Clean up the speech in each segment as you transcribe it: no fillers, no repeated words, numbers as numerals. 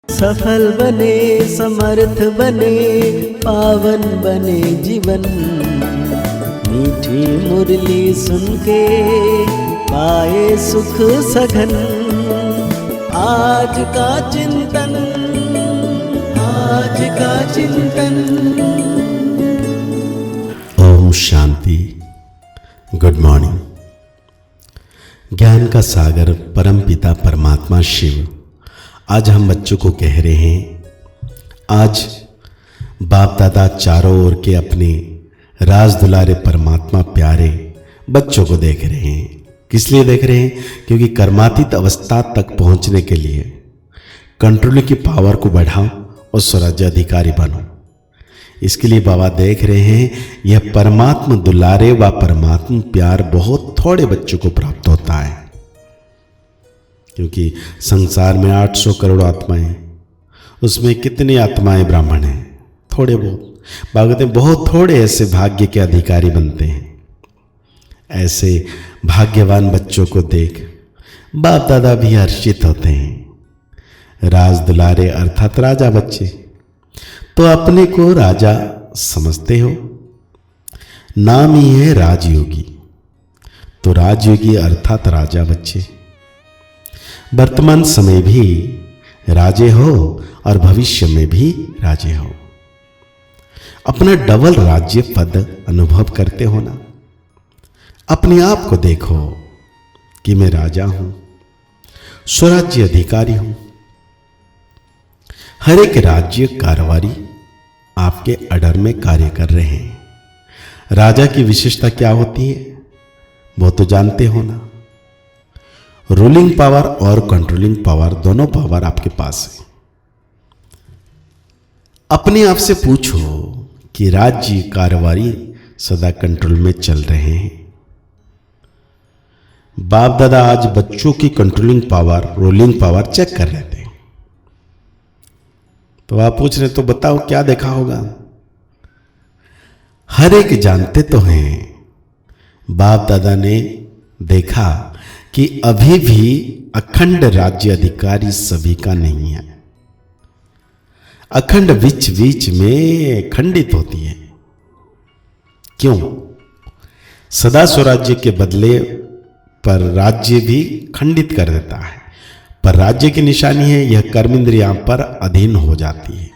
सफल बने, समर्थ बने, पावन बने जीवन। मीठी मुरली सुन के पाए सुख सघन। आज का चिंतन, आज का चिंतन। ओम शांति। Good morning. ज्ञान का सागर परमपिता परमात्मा शिव आज हम बच्चों को कह रहे हैं, आज बाप दादा चारों ओर के अपने राज दुलारे परमात्मा प्यारे बच्चों को देख रहे हैं। किस लिए देख रहे हैं? क्योंकि कर्मातीत अवस्था तक पहुंचने के लिए कंट्रोल की पावर को बढ़ाओ और स्वराज्य अधिकारी बनो। इसके लिए बाबा देख रहे हैं, यह परमात्मा दुलारे व परमात्मा प्यार बहुत थोड़े बच्चों को प्राप्त होता है, क्योंकि संसार में 800 करोड़ आत्माएं, उसमें कितनी आत्माएं ब्राह्मण हैं? थोड़े बहुत। बाबा कहते हैं बहुत थोड़े ऐसे भाग्य के अधिकारी बनते हैं। ऐसे भाग्यवान बच्चों को देख बाप दादा भी हर्षित होते हैं। राज दुलारे अर्थात राजा बच्चे तो अपने को राजा समझते हो, नाम ही है राजयोगी। तो राजयोगी अर्थात राजा बच्चे वर्तमान समय भी राजे हो और भविष्य में भी राजे हो। अपना डबल राज्य पद अनुभव करते हो ना। अपने आप को देखो कि मैं राजा हूं, स्वराज्य अधिकारी हूं। हर एक राज्य कारवारी आपके अडर में कार्य कर रहे हैं। राजा की विशेषता क्या होती है वो तो जानते हो ना। रूलिंग पावर और कंट्रोलिंग पावर, दोनों पावर आपके पास है। अपने आप से पूछो कि राज्य कारवारी सदा कंट्रोल में चल रहे हैं। बाप दादा आज बच्चों की controlling power, ruling power check कर रहे थे। तो आप पूछ रहे तो बताओ क्या देखा होगा? हर एक जानते तो हैं, बाप दादा ने देखा कि अभी भी अखंड राज्य अधिकारी सभी का नहीं है। अखंड बीच बीच में खंडित होती है। क्यों? सदा स्वराज्य के बदले पर राज्य भी खंडित कर देता है। पर राज्य की निशानी है यह कर्मेंद्रियां पर अधीन हो जाती है।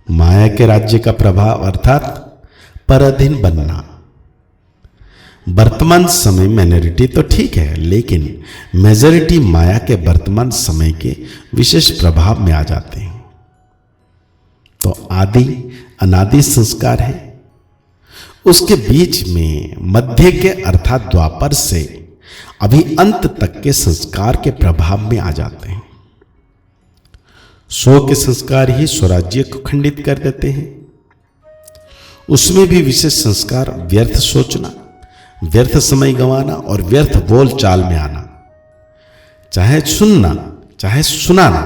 माया के राज्य का प्रभाव अर्थात पराधीन बनना। वर्तमान समय माइनॉरिटी तो ठीक है, लेकिन मेजॉरिटी माया के वर्तमान समय के विशेष प्रभाव में आ जाते हैं। तो आदि अनादि संस्कार है, उसके बीच में मध्य के अर्थात द्वापर से अभी अंत तक के संस्कार के प्रभाव में आ जाते हैं। 100 के संस्कार ही स्वराज्य को खंडित कर देते हैं। उसमें भी विशेष संस्कार व्यर्थ सोचना, व्यर्थ समय गंवाना और व्यर्थ बोल चाल में आना, चाहे सुनना चाहे सुनाना।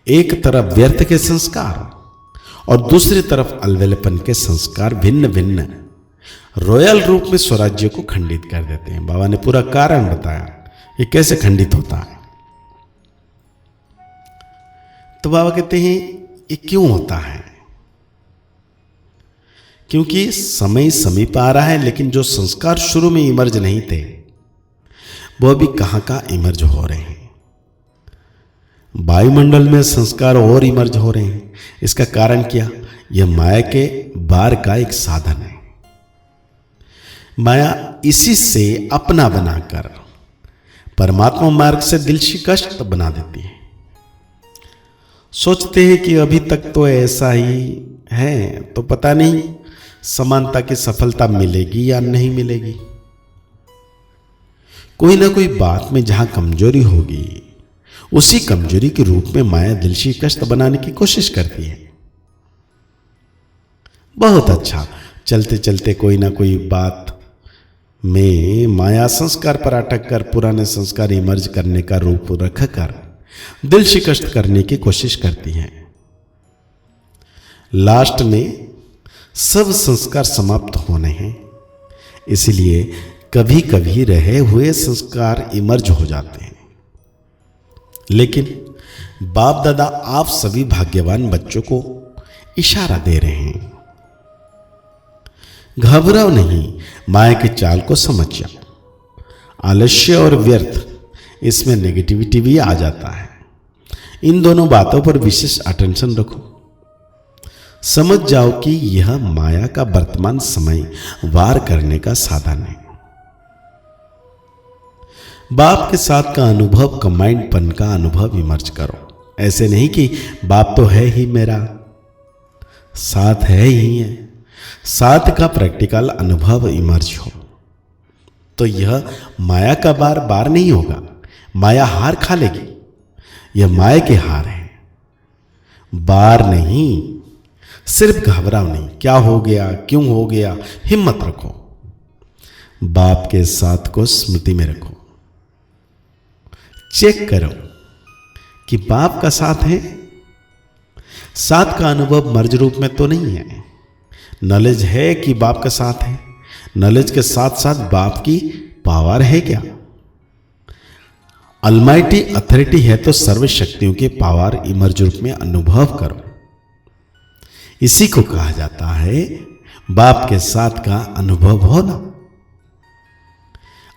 एक तरफ व्यर्थ के संस्कार और दूसरी तरफ अलवेलेपन के संस्कार भिन्न भिन्न रॉयल रूप में स्वराज्य को खंडित कर देते हैं। बाबा ने पूरा कारण बताया ये कैसे खंडित होता है। तो बाबा कहते हैं ये क्यों होता है? क्योंकि समय समीप आ रहा है, लेकिन जो संस्कार शुरू में इमर्ज नहीं थे वो अभी कहां का इमर्ज हो रहे हैं। वायुमंडल में संस्कार और इमर्ज हो रहे हैं। इसका कारण क्या? यह माया के बार का एक साधन है। माया इसी से अपना बनाकर परमात्मा मार्ग से दिल शिकस्त बना देती है। सोचते हैं कि अभी तक तो ऐसा ही है, तो पता नहीं समानता की सफलता मिलेगी या नहीं मिलेगी। कोई ना कोई बात में जहां कमजोरी होगी, उसी कमजोरी के रूप में माया दिल शिकस्त बनाने की कोशिश करती है। बहुत अच्छा, चलते चलते कोई ना कोई बात में माया संस्कार पर अटक कर पुराने संस्कार इमर्ज करने का रूप रखकर दिल शिकस्त करने की कोशिश करती है। लास्ट में सब संस्कार समाप्त होने हैं, इसलिए कभी कभी रहे हुए संस्कार इमर्ज हो जाते हैं। लेकिन बाप दादा आप सभी भाग्यवान बच्चों को इशारा दे रहे हैं, घबराओ नहीं, माया की चाल को समझ जाओ। आलस्य और व्यर्थ, इसमें नेगेटिविटी भी आ जाता है। इन दोनों बातों पर विशेष अटेंशन रखो। समझ जाओ कि यह माया का वर्तमान समय वार करने का साधन है। बाप के साथ का अनुभव, कंबाइंड पन का अनुभव इमर्ज करो। ऐसे नहीं कि बाप तो है ही मेरा, साथ है ही है, साथ का प्रैक्टिकल अनुभव इमर्ज हो। तो यह माया का बार बार नहीं होगा, माया हार खा लेगी। यह माया के हार है, बार नहीं। सिर्फ घबराओ नहीं, क्या हो गया, क्यों हो गया, हिम्मत रखो। बाप के साथ को स्मृति में रखो। चेक करो कि बाप का साथ है। साथ का अनुभव मर्ज रूप में तो नहीं है। नॉलेज है कि बाप का साथ है, नॉलेज के साथ साथ बाप की पावर है क्या? अलमाइटी अथॉरिटी है तो सर्व शक्तियों के पावर इमर्ज रूप में अनुभव करो। इसी को कहा जाता है बाप के साथ का अनुभव होना।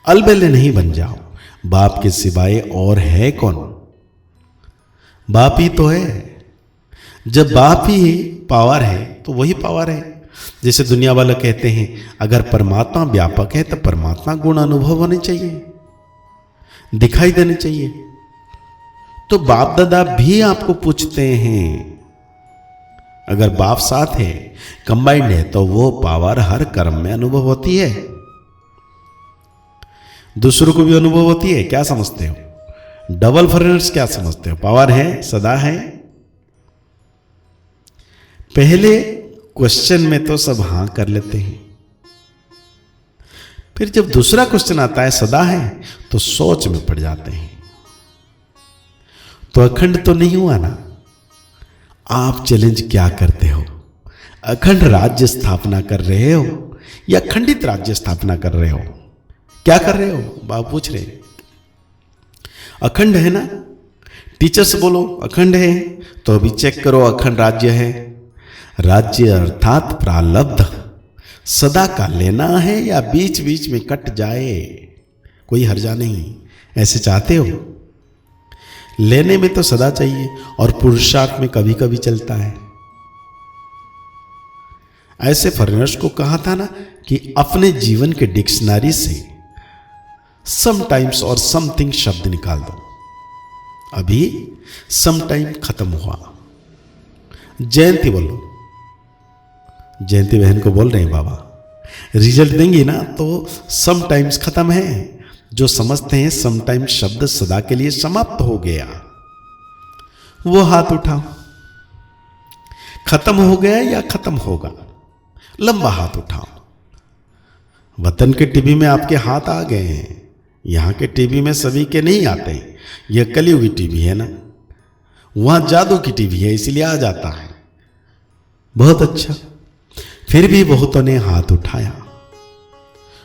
अलबेले नहीं बन जाओ, बाप के सिवाय और है कौन? बाप ही तो है। जब बाप ही पावर है तो वही पावर है। जैसे दुनिया वाले कहते हैं अगर परमात्मा व्यापक है तो परमात्मा गुण अनुभव होने चाहिए, दिखाई देने चाहिए। तो बाप दादा भी आपको पूछते हैं, अगर बाप साथ है, कंबाइंड है, तो वो पावर हर कर्म में अनुभव होती है, दूसरों को भी अनुभव होती है। क्या समझते हो? डबल फॉरेनर्स क्या समझते हो? पावर है, सदा है। पहले क्वेश्चन में तो सब हां कर लेते हैं, फिर जब दूसरा क्वेश्चन आता है सदा है, तो सोच में पड़ जाते हैं। तो अखंड तो नहीं हुआ ना। आप चैलेंज क्या करते हो? अखंड राज्य स्थापना कर रहे हो या खंडित राज्य स्थापना कर रहे हो? क्या कर रहे हो? बाप पूछ रहे। अखंड है ना? टीचर्स बोलो अखंड है, तो अभी चेक करो अखंड राज्य है। राज्य अर्थात प्रालब्ध सदा का लेना है या बीच बीच में कट जाए, कोई हर्जा नहीं। ऐसे चाहते हो? लेने में तो सदा चाहिए और पुरुषार्थ में कभी कभी चलता है। ऐसे फॉरेनर्स को कहा था ना कि अपने जीवन के डिक्शनरी से समटाइम्स और समथिंग शब्द निकाल दो। अभी समटाइम खत्म हुआ। जयंती बोलो, जयंती बहन को बोल रहे हैं बाबा, रिजल्ट देंगी ना तो समटाइम्स खत्म है। जो समझते हैं समटाइम्स शब्द सदा के लिए समाप्त हो गया, वो हाथ उठाओ। खत्म हो गया या खत्म होगा? लंबा हाथ उठाओ। वतन के टीवी में आपके हाथ आ गए हैं, यहां के टीवी में सभी के नहीं आते हैं। यह कलयुगी टीवी है ना, वहां जादू की टीवी है इसलिए आ जाता है। बहुत अच्छा। फिर भी बहुतों ने हाथ उठाया,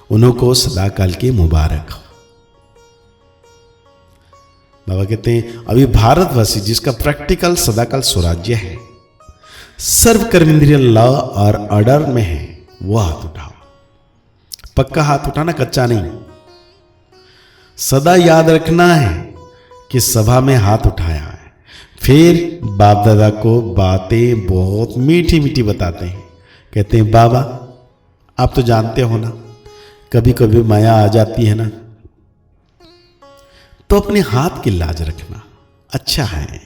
उनको सदाकाल की मुबारक हो। बाबा कहते हैं अभी भारतवासी जिसका प्रैक्टिकल सदाकाल स्वराज्य है, सर्व कर्मेंद्रिय लॉ और ऑर्डर में है, वो हाथ उठाओ। पक्का हाथ उठाना, कच्चा नहीं। सदा याद रखना है कि सभा में हाथ उठाया है। फिर बाप दादा को बातें बहुत मीठी मीठी बताते हैं। कहते हैं बाबा आप तो जानते हो ना, कभी कभी माया आ जाती है ना, तो अपने हाथ की लाज रखना अच्छा है।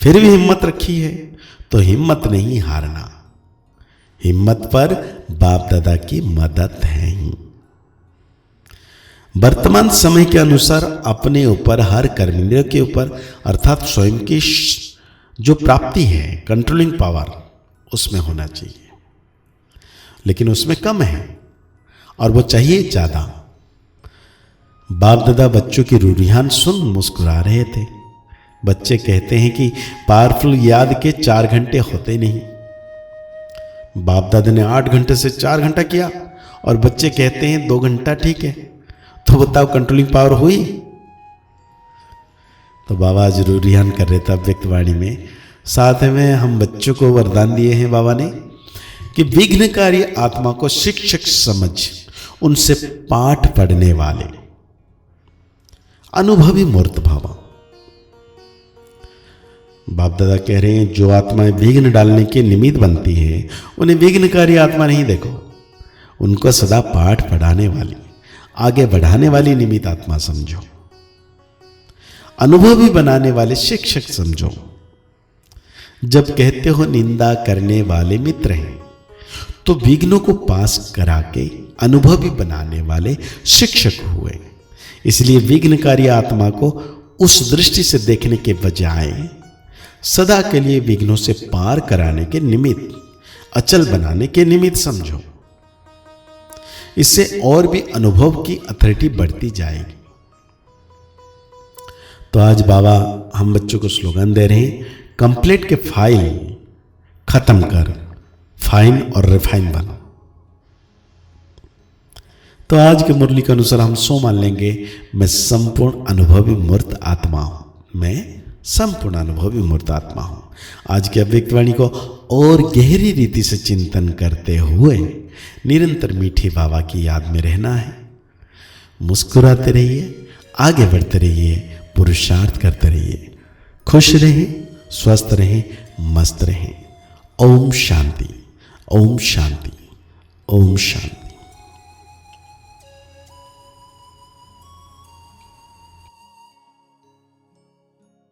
फिर भी हिम्मत रखी है तो हिम्मत नहीं हारना। हिम्मत पर बाप दादा की मदद है ही। वर्तमान समय के अनुसार अपने ऊपर, हर कर्मेंद्रिय के ऊपर अर्थात स्वयं की जो प्राप्ति है, कंट्रोलिंग पावर, उसमें होना चाहिए। लेकिन उसमें कम है और वो चाहिए ज्यादा। बाप दादा बच्चों की रूढ़ियान सुन मुस्कुरा रहे थे। बच्चे कहते हैं कि पावरफुल याद के 4 घंटे होते नहीं। बाप दादा ने 8 घंटे से 4 घंटा किया और बच्चे कहते हैं 2 घंटा ठीक है। तो बताओ कंट्रोलिंग पावर हुई? तो बाबा जरूर रिहान कर रहे थे व्यक्तवाणी में। साथ में हम बच्चों को वरदान दिए हैं बाबा ने कि विघ्नकारी आत्मा को शिक्षक समझ उनसे पाठ पढ़ने वाले अनुभवी मूर्त भावा। बाप दादा कह रहे हैं जो आत्माएं विघ्न डालने के निमित्त बनती हैं उन्हें विघ्नकारी आत्मा नहीं देखो, उनको सदा पाठ पढ़ाने वाली, आगे बढ़ाने वाली निमित्त आत्मा समझो, अनुभवी बनाने वाले शिक्षक समझो। जब कहते हो निंदा करने वाले मित्र हैं तो विघ्नों को पास करा के अनुभवी बनाने वाले शिक्षक हुए। इसलिए विघ्नकारी आत्मा को उस दृष्टि से देखने के बजाय सदा के लिए विघ्नों से पार कराने के निमित्त, अचल बनाने के निमित्त समझो। इससे और भी अनुभव की अथॉरिटी बढ़ती जाएगी। तो आज बाबा हम बच्चों को स्लोगन दे रहे हैं, कंप्लीट के फाइल खत्म कर, फाइन और रिफाइन बनो। तो आज के मुरली के अनुसार हम सो मान लेंगे, मैं संपूर्ण अनुभवी मूर्त आत्मा हूं, मैं संपूर्ण अनुभवी मूर्त आत्मा हूं। आज के अव्यक्तवाणी को और गहरी रीति से चिंतन करते हुए निरंतर मीठे बाबा की याद में रहना है। मुस्कुराते रहिए, आगे बढ़ते रहिए, पुरुषार्थ करते रहिए, खुश रहें, स्वस्थ रहें, मस्त रहें। ओम शांति, ओम शांति, ओम शांति।